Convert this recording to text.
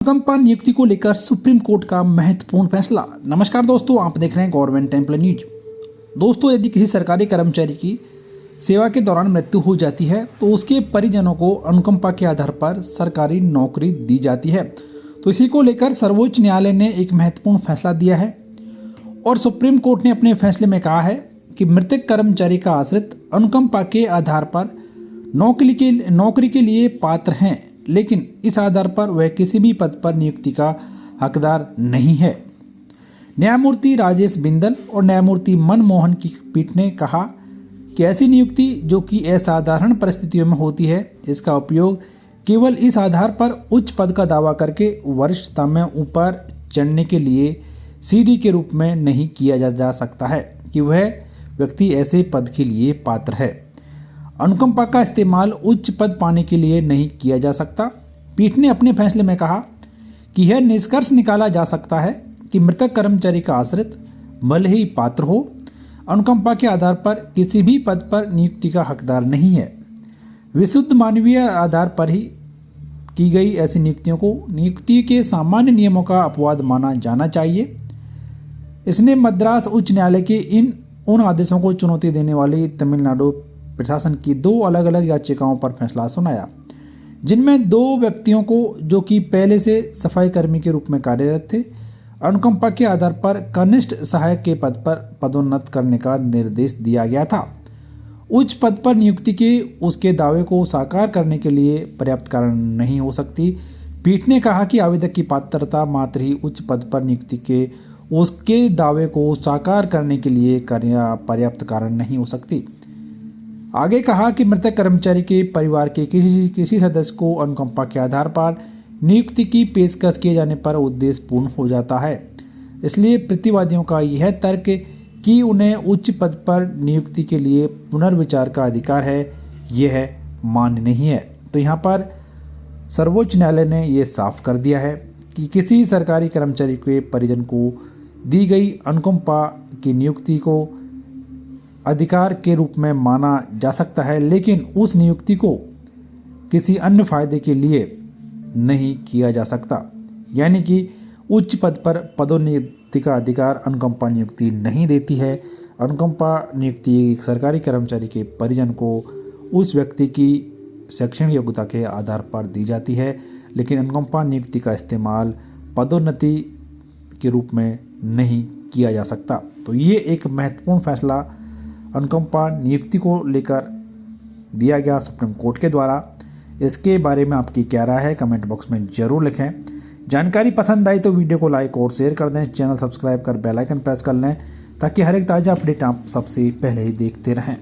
अनुकंपा नियुक्ति को लेकर सुप्रीम कोर्ट का महत्वपूर्ण फैसला। नमस्कार दोस्तों, आप देख रहे हैं गवर्नमेंट टेम्पल न्यूज। दोस्तों, यदि किसी सरकारी कर्मचारी की सेवा के दौरान मृत्यु हो जाती है तो उसके परिजनों को अनुकंपा के आधार पर सरकारी नौकरी दी जाती है। तो इसी को लेकर सर्वोच्च न्यायालय ने एक महत्वपूर्ण फैसला दिया है और सुप्रीम कोर्ट ने अपने फैसले में कहा है कि मृतक कर्मचारी का आश्रित अनुकंपा के आधार पर नौकरी के लिए पात्र हैं, लेकिन इस आधार पर वह किसी भी पद पर नियुक्ति का हकदार नहीं है। न्यायमूर्ति राजेश बिंदल और न्यायमूर्ति मनमोहन की पीठ ने कहा कि ऐसी नियुक्ति जो कि असाधारण परिस्थितियों में होती है, इसका उपयोग केवल इस आधार पर उच्च पद का दावा करके वरिष्ठता में ऊपर चढ़ने के लिए सीडी के रूप में नहीं किया जा सकता है कि वह व्यक्ति ऐसे पद के लिए पात्र है। अनुकंपा का इस्तेमाल उच्च पद पाने के लिए नहीं किया जा सकता। पीठ ने अपने फैसले में कहा कि यह निष्कर्ष निकाला जा सकता है कि मृतक कर्मचारी का आश्रित भले ही पात्र हो, अनुकंपा के आधार पर किसी भी पद पर नियुक्ति का हकदार नहीं है। विशुद्ध मानवीय आधार पर ही की गई ऐसी नियुक्तियों को नियुक्ति के सामान्य नियमों का अपवाद माना जाना चाहिए। इसने मद्रास उच्च न्यायालय के उन आदेशों को चुनौती देने वाली तमिलनाडु प्रशासन की 2 अलग अलग याचिकाओं पर फैसला सुनाया, जिनमें 2 व्यक्तियों को जो कि पहले से सफाई कर्मी के रूप में कार्यरत थे, अनुकंपा के आधार पर कनिष्ठ सहायक के पद पर पदोन्नत करने का निर्देश दिया गया था। उच्च पद पर नियुक्ति के उसके दावे को साकार करने के लिए पर्याप्त कारण नहीं हो सकती। पीठ ने कहा कि आवेदक की पात्रता मात्र ही उच्च पद पर नियुक्ति के उसके दावे को साकार करने के लिए पर्याप्त कारण नहीं हो सकती। आगे कहा कि मृतक कर्मचारी के परिवार के किसी सदस्य को अनुकंपा के आधार पर नियुक्ति की पेशकश किए जाने पर उद्देश्य पूर्ण हो जाता है। इसलिए प्रतिवादियों का यह तर्क कि उन्हें उच्च पद पर नियुक्ति के लिए पुनर्विचार का अधिकार है, यह मान्य नहीं है। तो यहाँ पर सर्वोच्च न्यायालय ने यह साफ कर दिया है कि किसी सरकारी कर्मचारी के परिजन को दी गई अनुकंपा की नियुक्ति को अधिकार के रूप में माना जा सकता है, लेकिन उस नियुक्ति को किसी अन्य फायदे के लिए नहीं किया जा सकता। यानी कि उच्च पद पर पदोन्नति का अधिकार अनुकंपा नियुक्ति नहीं देती है। अनुकंपा नियुक्ति एक सरकारी कर्मचारी के परिजन को उस व्यक्ति की शैक्षणिक योग्यता के आधार पर दी जाती है, लेकिन अनुकंपा नियुक्ति का इस्तेमाल पदोन्नति के रूप में नहीं किया जा सकता। तो ये एक महत्वपूर्ण फैसला अनुकंपा नियुक्ति को लेकर दिया गया सुप्रीम कोर्ट के द्वारा। इसके बारे में आपकी क्या राय है, कमेंट बॉक्स में ज़रूर लिखें। जानकारी पसंद आई तो वीडियो को लाइक और शेयर कर दें। चैनल सब्सक्राइब कर बेल आइकन प्रेस कर लें ताकि हर एक ताज़ा अपडेट आप सबसे पहले ही देखते रहें।